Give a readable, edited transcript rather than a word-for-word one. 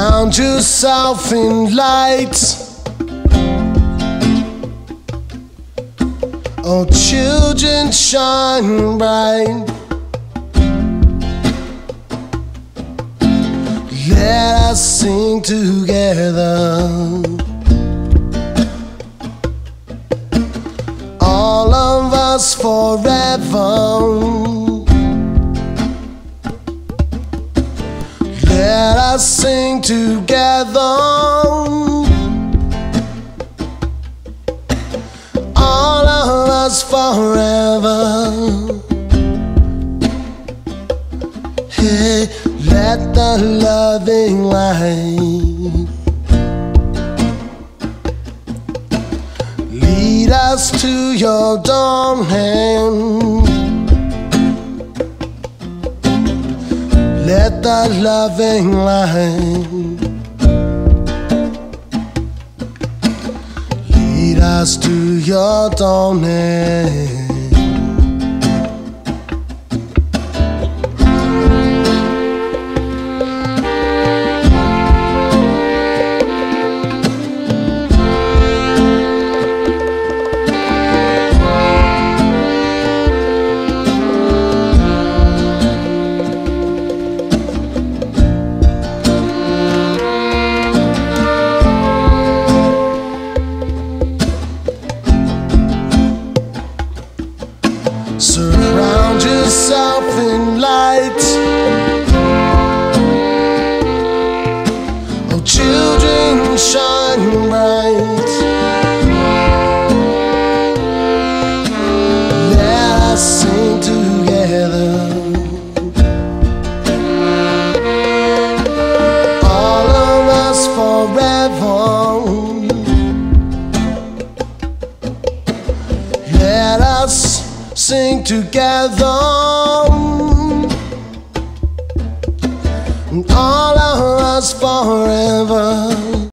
Surround yourself in light. Oh, children, shine bright. Let us sing together. All of us forever. Let us sing together. All of us forever. Hey, let the loving light lead us to your dawn hand. Let the loving light lead us to your dawn end. Surround yourself in light. Oh, children, shine bright. Let us sing together. All of us forever. Let us sing together. All of us forever.